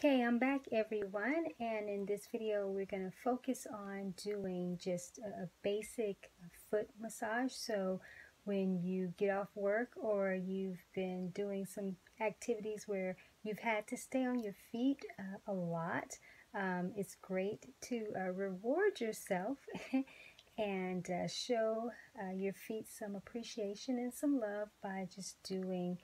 Okay, I'm back everyone, and in this video we're going to focus on doing just a basic foot massage. So when you get off work or you've been doing some activities where you've had to stay on your feet a lot, it's great to reward yourself and show your feet some appreciation and some love by just doing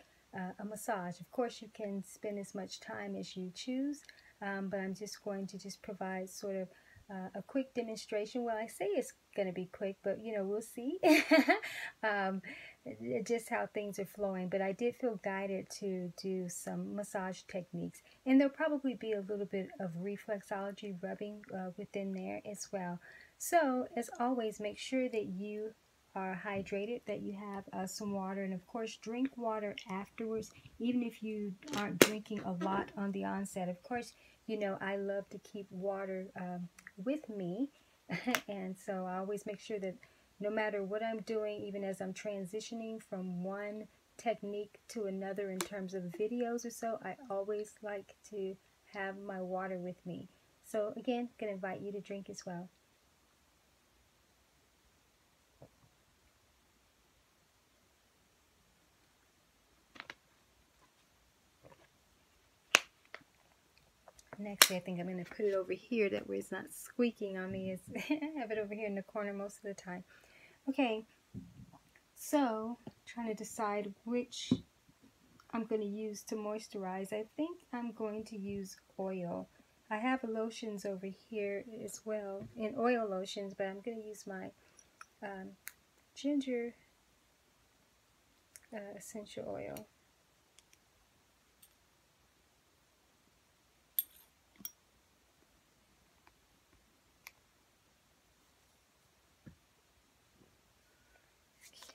a massage. Of course, you can spend as much time as you choose, but I'm just going to provide sort of a quick demonstration. Well, I say it's going to be quick, but we'll see just how things are flowing. But I did feel guided to do some massage techniques, and there'll probably be a little bit of reflexology rubbing within there as well. So, as always, make sure that you are hydrated, that you have some water, and of course drink water afterwards, even if you aren't drinking a lot on the onset. Of course, I love to keep water with me and so I always make sure that no matter what I'm doing, even as I'm transitioning from one technique to another in terms of videos or so, I always like to have my water with me. So again, I'm going to invite you to drink as well. Next, I think I'm going to put it over here, that way it's not squeaking on me. I have it over here in the corner most of the time. Okay, so trying to decide which I'm going to use to moisturize. I think I'm going to use oil. I have lotions over here as well, in oil lotions, but I'm going to use my ginger essential oil.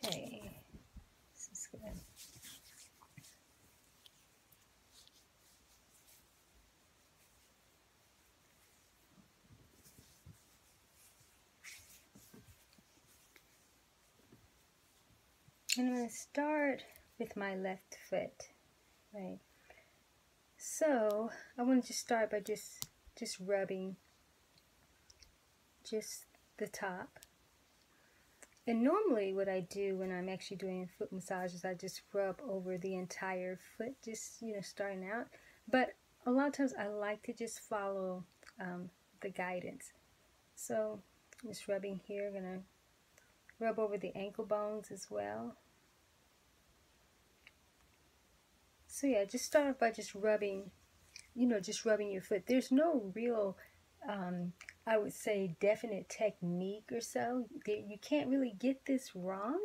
Okay, this is good. And I'm going to start with my left foot, right? So I want to just start by just rubbing just the top. And normally what I do when I'm actually doing foot massages, I just rub over the entire foot, just, starting out. But a lot of times I like to just follow the guidance. So just rubbing here, I'm going to rub over the ankle bones as well. So yeah, just start off by just rubbing, just rubbing your foot. There's no real I would say definite technique or so. You can't really get this wrong,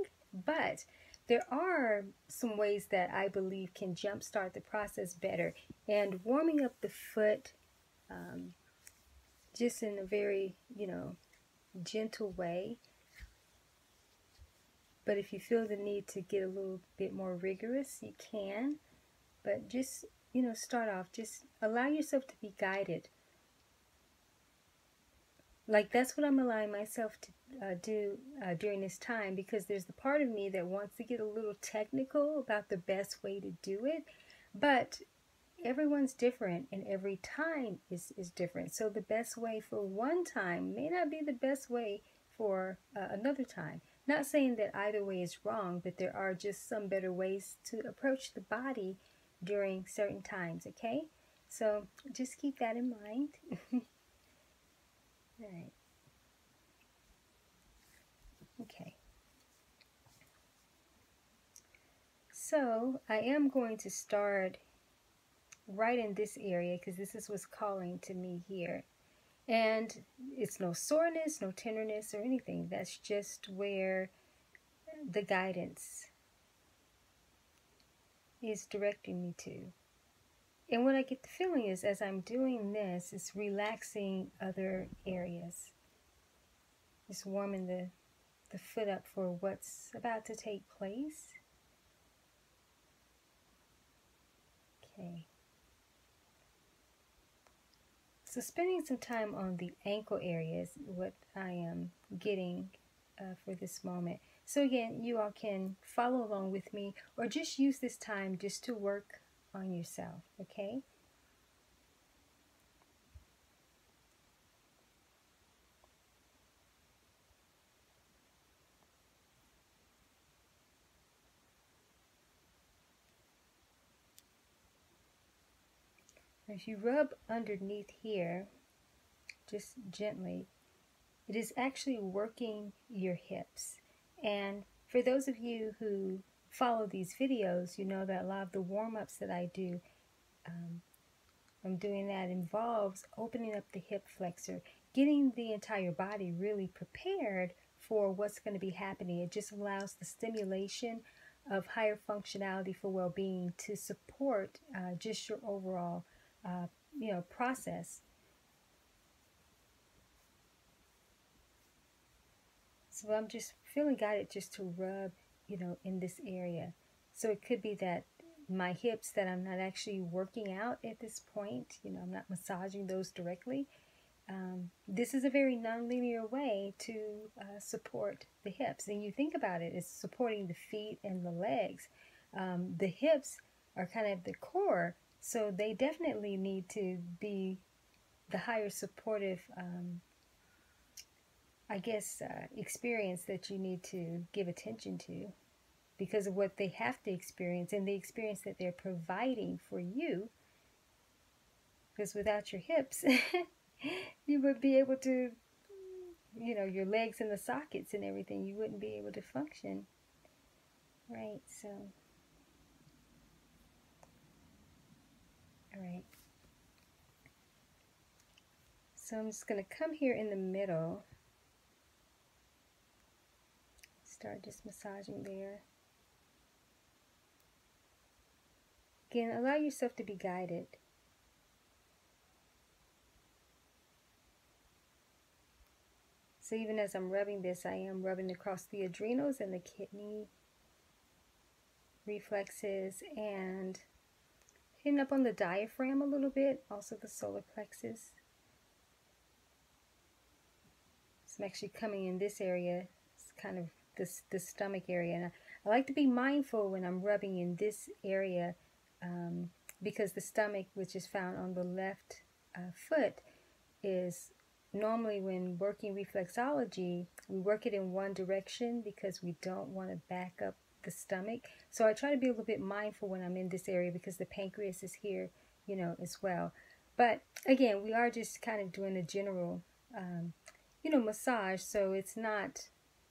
but there are some ways that I believe can jumpstart the process better. And warming up the foot just in a very, gentle way. But if you feel the need to get a little bit more rigorous, you can. But just, start off. Just allow yourself to be guided. Like, that's what I'm allowing myself to do during this time, because there's the part of me that wants to get a little technical about the best way to do it, but everyone's different and every time is different. So the best way for one time may not be the best way for another time. Not saying that either way is wrong, but there are just some better ways to approach the body during certain times, okay? So just keep that in mind. All right. Okay. So I am going to start right in this area because this is what's calling to me here. And it's no soreness, no tenderness or anything. That's just where the guidance is directing me to. And what I get the feeling is, as I'm doing this, it's relaxing other areas. Just warming the foot up for what's about to take place. Okay. So spending some time on the ankle area is what I am getting for this moment. So again, you all can follow along with me or just use this time just to work on yourself, okay? If you rub underneath here, just gently, it is actually working your hips. And for those of you who follow these videos, you know that a lot of the warm-ups that I do from doing that involves opening up the hip flexor, getting the entire body really prepared for what's going to be happening. It just allows the stimulation of higher functionality for well-being to support just your overall process. So I'm just feeling guided just to rub, in this area. So it could be that my hips that I'm not actually working out at this point, I'm not massaging those directly. This is a very nonlinear way to support the hips. And you think about it, it's supporting the feet and the legs. The hips are kind of the core, so they definitely need to be the higher supportive experience that you need to give attention to because of what they have to experience and the experience that they're providing for you. Because without your hips, you would be able to, your legs in the sockets and everything, you wouldn't be able to function. Right, so, all right. So I'm just going to come here in the middle. Start just massaging there. Again, allow yourself to be guided. So even as I'm rubbing this, I am rubbing across the adrenals and the kidney reflexes and hitting up on the diaphragm a little bit, also the solar plexus. So I'm actually coming in this area, it's kind of the stomach area. And I like to be mindful when I'm rubbing in this area because the stomach, which is found on the left foot, is normally when working reflexology, we work it in one direction because we don't want to back up the stomach. So I try to be a little bit mindful when I'm in this area because the pancreas is here, as well. But again, we are just kind of doing a general, massage. So it's not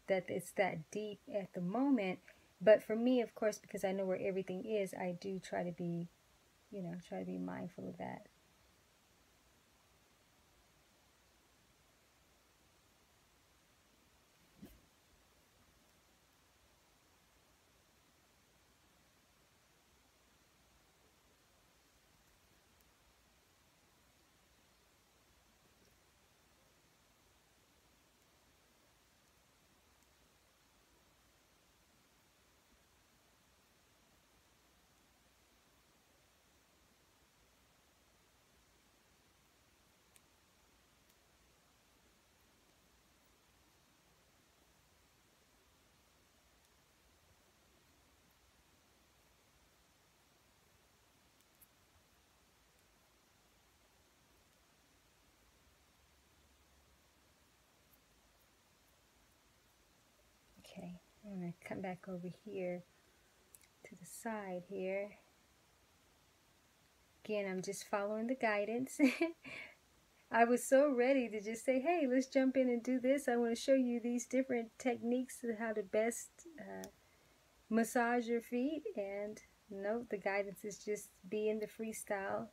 that it's that deep at the moment. But for me, of course, because I know where everything is, I do try to be, mindful of that. Okay, I'm going to come back over here to the side here. Again, I'm just following the guidance. I was so ready to just say, hey, let's jump in and do this. I want to show you these different techniques of how to best massage your feet. And no, the guidance is just be in the freestyle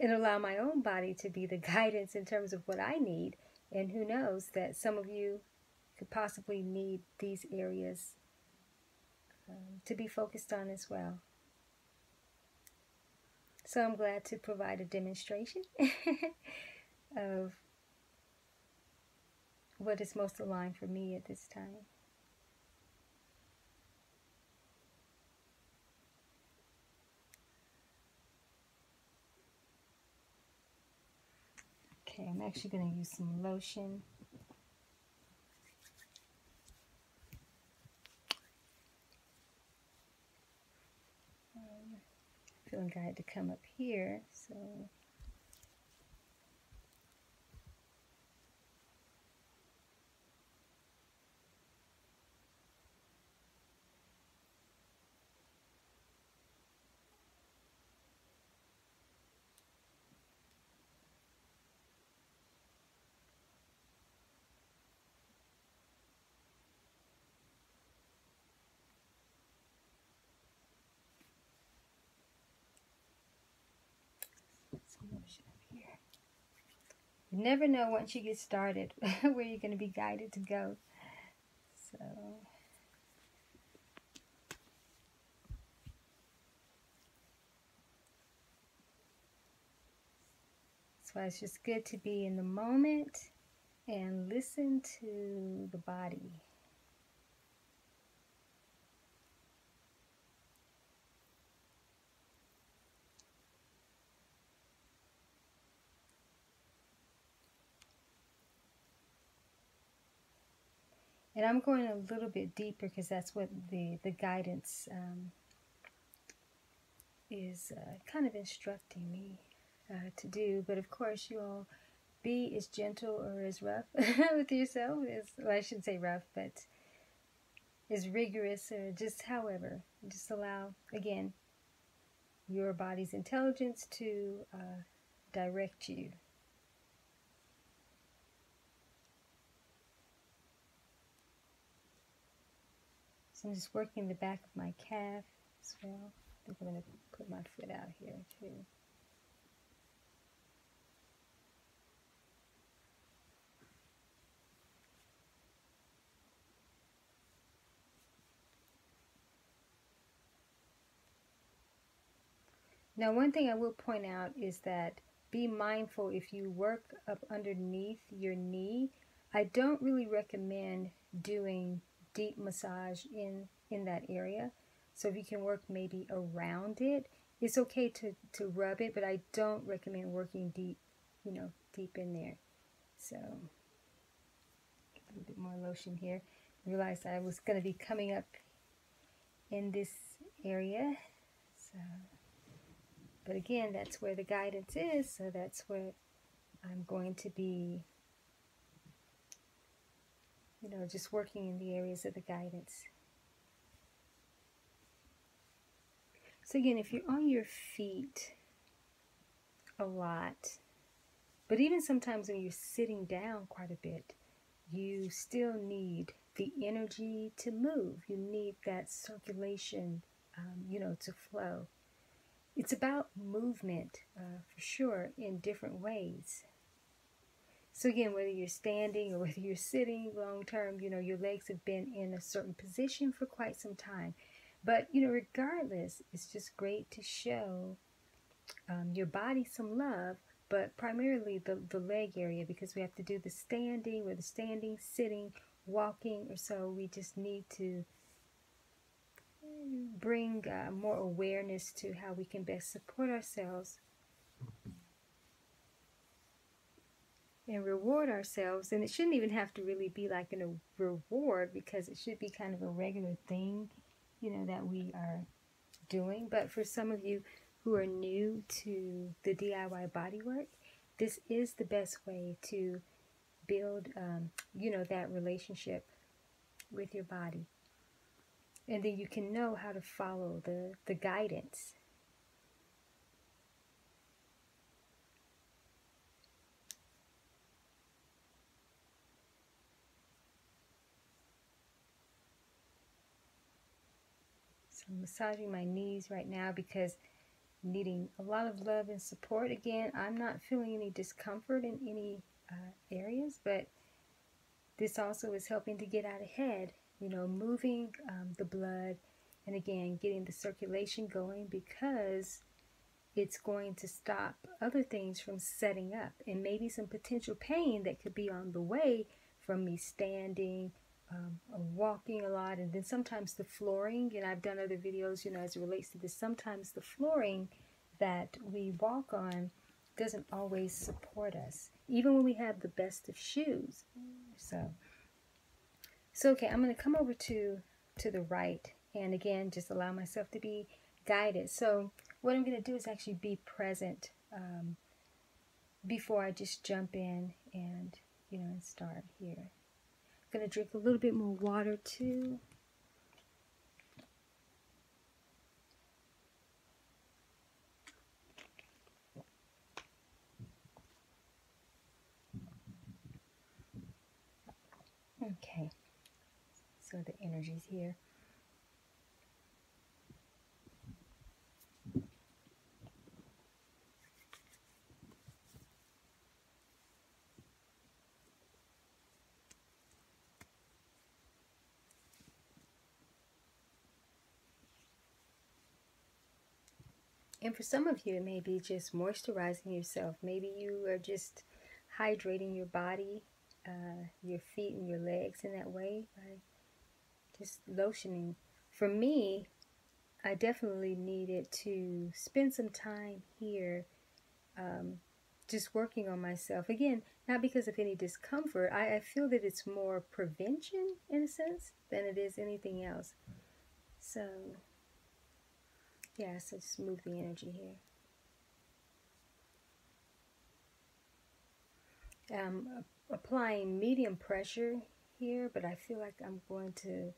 and allow my own body to be the guidance in terms of what I need. And who knows that some of you could possibly need these areas to be focused on as well. So I'm glad to provide a demonstration of what is most aligned for me at this time. Okay, I'm actually going to use some lotion. Feeling guided to come up here, so Some lotion up here. You never know once you get started where you're going to be guided to go. So that's why it's just good to be in the moment and listen to the body. And I'm going a little bit deeper because that's what the guidance is kind of instructing me to do. But of course, you all be as gentle or as rough with yourself as, well, I shouldn't say rough, but as rigorous or just however. Just allow, again, your body's intelligence to direct you. So I'm just working the back of my calf as well. I think I'm going to put my foot out here too. Now, one thing I will point out is that be mindful if you work up underneath your knee. I don't really recommend doing deep massage in that area. So if you can work maybe around it, it's okay to rub it, but I don't recommend working deep, deep in there. So get a little bit more lotion here. I realized I was going to be coming up in this area. So, but again, that's where the guidance is. So that's where I'm going to be, just working in the areas of the guidance. So again, if you're on your feet a lot, but even sometimes when you're sitting down quite a bit, you still need the energy to move. You need that circulation, to flow. It's about movement, for sure, in different ways. So again, whether you're standing or whether you're sitting long term, your legs have been in a certain position for quite some time. But, regardless, it's just great to show your body some love, but primarily the leg area, because we have to do the standing, whether standing, sitting, walking, or so. We just need to bring more awareness to how we can best support ourselves and reward ourselves. And it shouldn't even have to really be like a reward, because it should be kind of a regular thing, that we are doing. But for some of you who are new to the DIY bodywork, this is the best way to build, that relationship with your body. And then you can know how to follow the guidance. So I'm massaging my knees right now because I'm needing a lot of love and support. Again, I'm not feeling any discomfort in any areas, but this also is helping to get out ahead, moving the blood, and again, getting the circulation going, because it's going to stop other things from setting up, and maybe some potential pain that could be on the way from me standing or walking a lot. And then sometimes the flooring, and I've done other videos, as it relates to this, sometimes the flooring that we walk on doesn't always support us, even when we have the best of shoes. So okay, I'm going to come over to the right, and again, just allow myself to be guided. So what I'm going to do is actually be present before I just jump in and, and start here. I'm going to drink a little bit more water too. Okay, so the energy's here. And for some of you, it may be just moisturizing yourself. Maybe you are just hydrating your body, your feet and your legs in that way by just lotioning. For me, I definitely needed to spend some time here just working on myself. Again, not because of any discomfort. I feel that it's more prevention in a sense than it is anything else. So, yeah, so just move the energy here. I'm applying medium pressure here, but I feel like I'm going to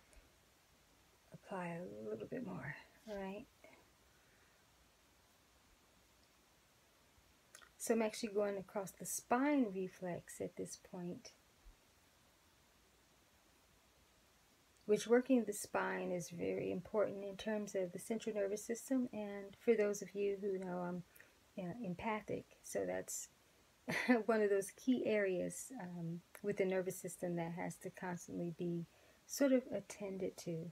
apply a little bit more. All right. So I'm actually going across the spine reflex at this point, which working the spine is very important in terms of the central nervous system. And for those of you who know, I'm empathic, so that's one of those key areas with the nervous system that has to constantly be sort of attended to.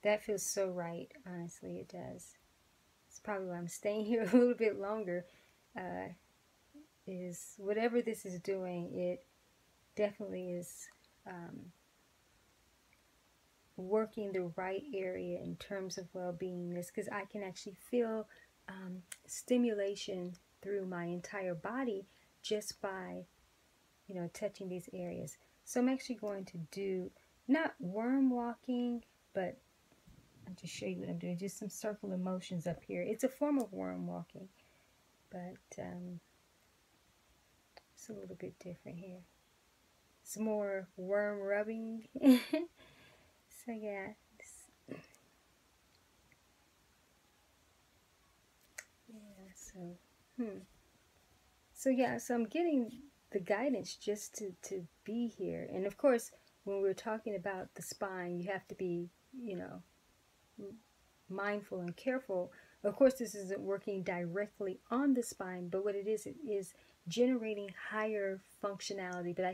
That feels so right, honestly, it does. It's probably why I'm staying here a little bit longer, is whatever this is doing, it definitely is working the right area in terms of well-beingness, because I can actually feel stimulation through my entire body just by, touching these areas. So I'm actually going to do, not worm walking, but I'll just show you what I'm doing. Just some circular motions up here. It's a form of worm walking, but it's a little bit different here. It's more worm rubbing. So yeah. So yeah, so I'm getting the guidance just to be here. And of course, when we're talking about the spine, you have to be, mindful and careful. Of course, this isn't working directly on the spine, but what it is generating higher functionality. But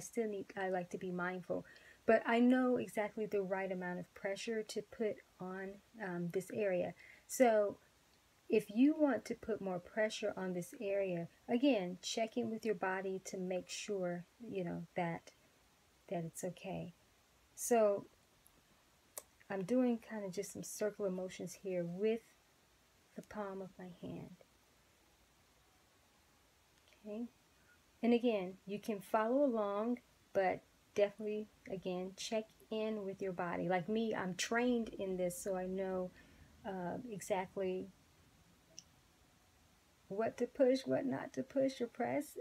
I like to be mindful. But I know exactly the right amount of pressure to put on this area. So if you want to put more pressure on this area, again, check in with your body to make sure, that it's okay. So I'm doing kind of just some circular motions here with the palm of my hand. Okay. And again, you can follow along, but definitely, again, check in with your body. Like me, I'm trained in this, so I know exactly what to push, what not to push or press.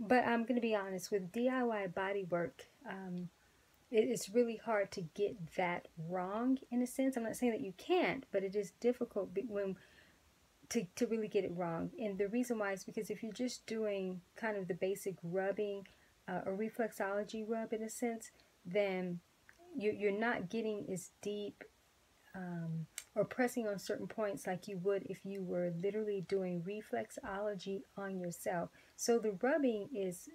But I'm going to be honest, with DIY bodywork, it's really hard to get that wrong in a sense. I'm not saying that you can't, but it is difficult when to really get it wrong. And the reason why is because if you're just doing kind of the basic rubbing, a reflexology rub in a sense, then you're not getting as deep or pressing on certain points like you would if you were literally doing reflexology on yourself. So the rubbing is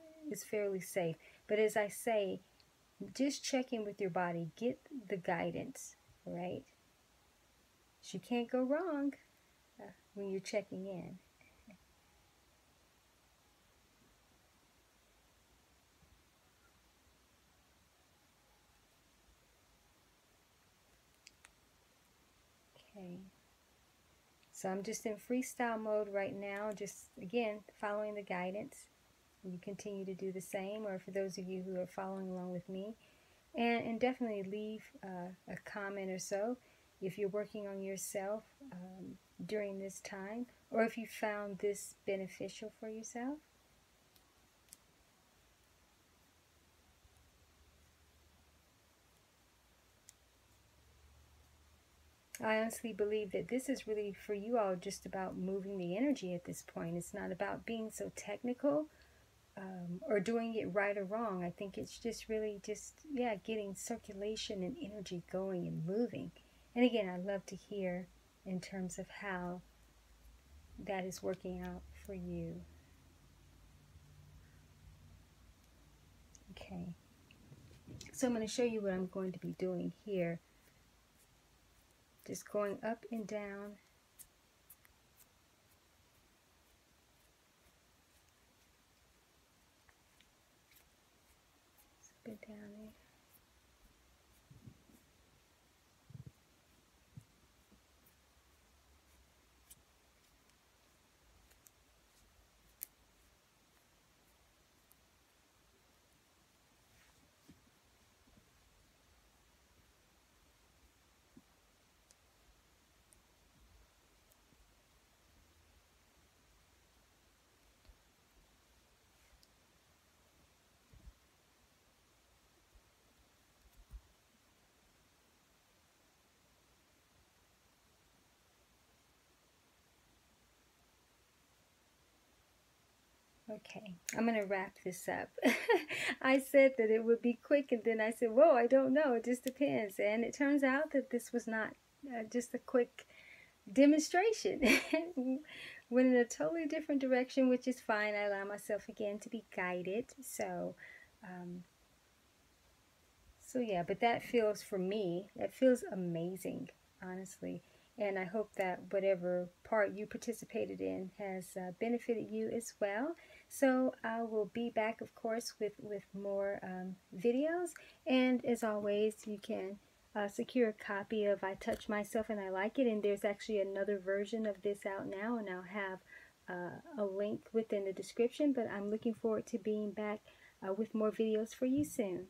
fairly safe. But as I say, just check in with your body. Get the guidance, right? You can't go wrong when you're checking in. Okay. So I'm just in freestyle mode right now, just again following the guidance. You continue to do the same, or for those of you who are following along with me, and definitely leave a comment or so if you're working on yourself during this time, or if you found this beneficial for yourself. I honestly believe that this is really for you all just about moving the energy at this point. It's not about being so technical or doing it right or wrong. I think it's just really getting circulation and energy going and moving. And again, I'd love to hear in terms of how that is working out for you. Okay, so I'm going to show you what I'm going to be doing here. Just going up and down. Spit down there. Okay, I'm going to wrap this up. I said that it would be quick, and then I said, whoa, I don't know, it just depends. And it turns out that this was not just a quick demonstration. Went in a totally different direction, which is fine. I allow myself again to be guided. So yeah, but that feels, for me, that feels amazing, honestly. And I hope that whatever part you participated in has benefited you as well. So I will be back, of course, with more videos. And as always, you can secure a copy of I Touch Myself and I Like It. And there's actually another version of this out now, and I'll have a link within the description. But I'm looking forward to being back with more videos for you soon.